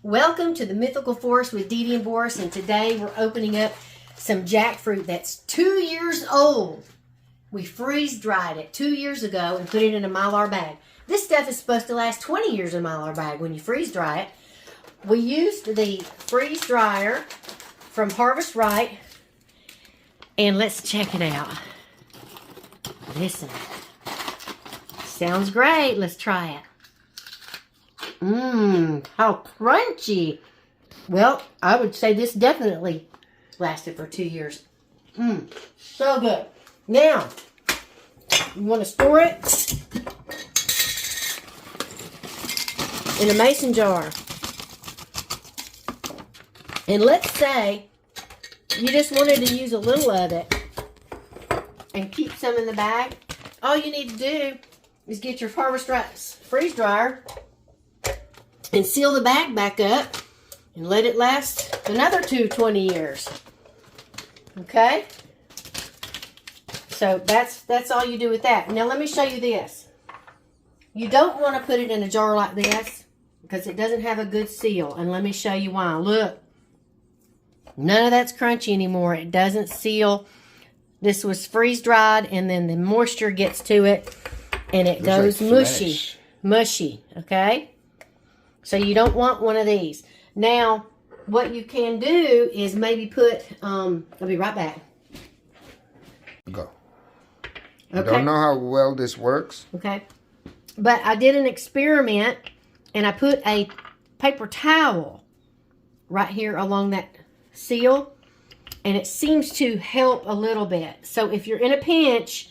Welcome to the Mythical Forest with Dee Dee and Boris, and today we're opening up some jackfruit that's 2 years old. We freeze-dried it 2 years ago and put it in a mylar bag. This stuff is supposed to last 20 years in a mylar bag when you freeze-dry it. We used the freeze dryer from Harvest Right, and let's check it out. Listen. Sounds great. Let's try it. How crunchy. Well, I would say this definitely lasted for 2 years. So good. Now, you want to store it in a mason jar. And let's say you just wanted to use a little of it and keep some in the bag. All you need to do is get your Harvest Right freeze dryer and seal the bag back up and let it last another 20 years. Okay? So that's all you do with that. Now let me show you this. You don't want to put it in a jar like this because it doesn't have a good seal. And let me show you why. Look. None of that's crunchy anymore. It doesn't seal. This was freeze-dried, and then the moisture gets to it, and it goes like mushy. Mushy, okay? So you don't want one of these. Now, what you can do is maybe put, I'll be right back. Go. Okay. I don't know how well this works. Okay. But I did an experiment, and I put a paper towel right here along that seal, and it seems to help a little bit. So if you're in a pinch,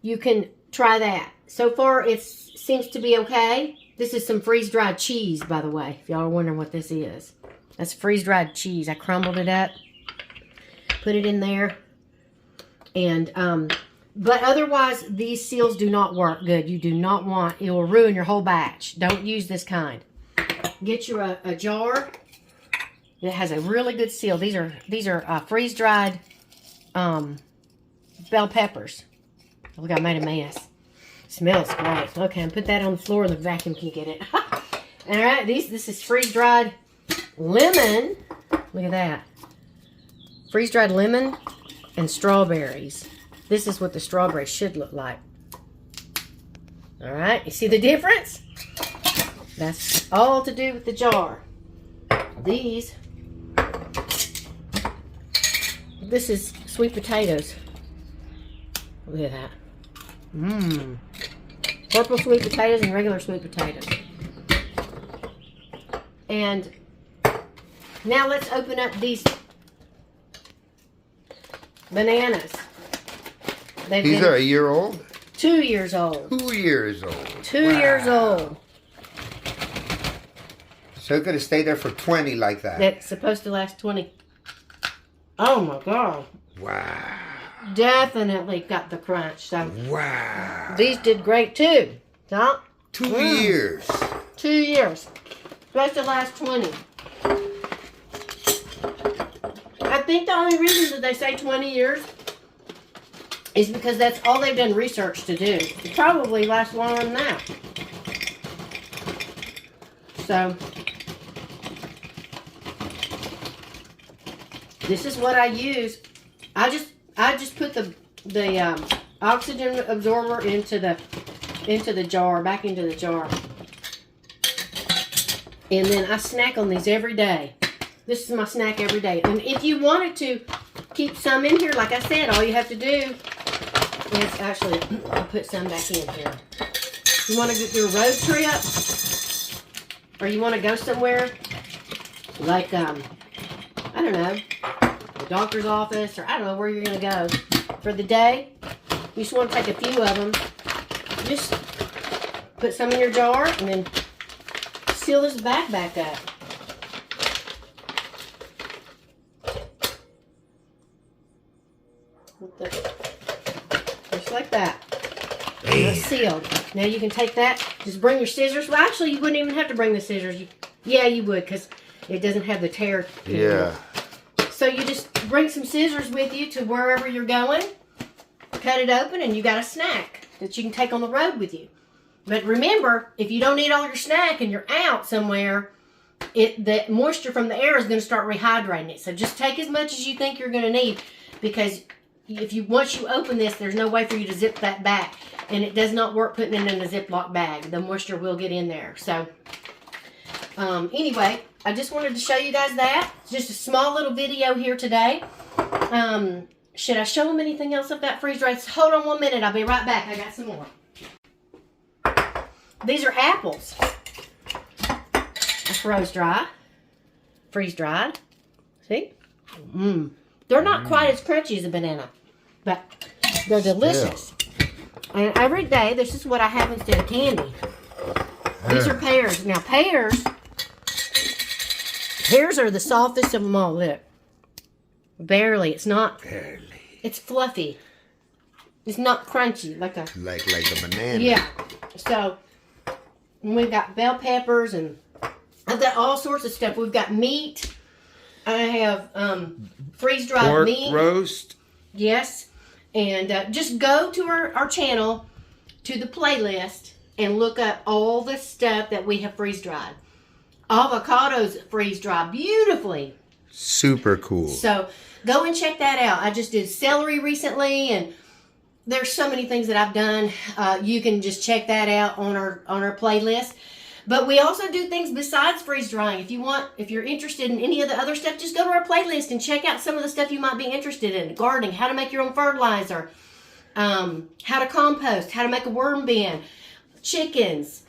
you can try that. So far, it seems to be okay. This is some freeze-dried cheese, by the way, if y'all are wondering what this is. That's freeze-dried cheese. I crumbled it up, put it in there, and but otherwise, these seals do not work good. You do not want, it will ruin your whole batch. Don't use this kind. Get you a jar that has a really good seal. These are freeze-dried bell peppers. Look, I made a mess. Smells great. Okay, and put that on the floor and the vacuum can get it. All right, this is freeze-dried lemon. Look at that. Freeze-dried lemon and strawberries. This is what the strawberries should look like. All right, you see the difference? That's all to do with the jar. This is sweet potatoes. Look at that. Purple sweet potatoes and regular sweet potatoes. And now let's open up these bananas. These are a year old? 2 years old. 2 years old. 2 years old. So it could have stayed there for 20 like that. That's supposed to last 20. Oh my God. Wow. Definitely got the crunch. So wow. These did great too. So, 2 years. 2 years. Supposed to last 20. I think the only reason that they say 20 years is because that's all they've done research to do. It probably lasts longer than that. So, this is what I use. I just put the oxygen absorber into the jar, back into the jar. And then I snack on these every day. This is my snack every day. And if you wanted to keep some in here, like I said, all you have to do is actually, I'll put some back in here. You want to do a road trip, or you want to go somewhere, like, I don't know, the doctor's office, or I don't know where you're going to go for the day. You just want to take a few of them. Just put some in your jar and then seal this bag back up. Just like that. It's sealed. Now you can take that, just bring your scissors. Well, actually, you wouldn't even have to bring the scissors. Yeah, you would, because it doesn't have the tear. Yeah. So you just bring some scissors with you to wherever you're going, cut it open, and you got a snack that you can take on the road with you. But remember, if you don't eat all your snack and you're out somewhere, the moisture from the air is going to start rehydrating it. So just take as much as you think you're going to need, because once you open this, there's no way for you to zip that back, and it does not work putting it in a Ziploc bag. The moisture will get in there. So anyway, I just wanted to show you guys that. It's just a small little video here today. Should I show them anything else of that freeze dry? Hold on 1 minute. I'll be right back. I got some more. These are apples. Freeze dried. See? They're not quite as crunchy as a banana, but they're delicious. And every day, this is what I have instead of candy. These are pears. Now, pears are the softest of them all. Look. Barely. It's not. Barely. It's fluffy. It's not crunchy like a banana. Yeah. So we've got bell peppers, and I've got all sorts of stuff. We've got meat. I have freeze-dried Pork meat. roast. Yes. And just go to our channel, to the playlist, and look up all the stuff that we have freeze-dried. Avocados freeze-dried beautifully. Super cool. So go and check that out. I just did celery recently, and there's so many things that I've done. You can just check that out on our playlist. But we also do things besides freeze drying. If you're interested in any of the other stuff, just go to our playlist and check out some of the stuff you might be interested in. Gardening, how to make your own fertilizer, how to compost, how to make a worm bin, chickens,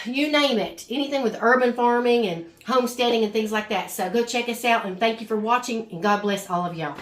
you name it. Anything with urban farming and homesteading and things like that. So go check us out, and thank you for watching, and God bless all of y'all.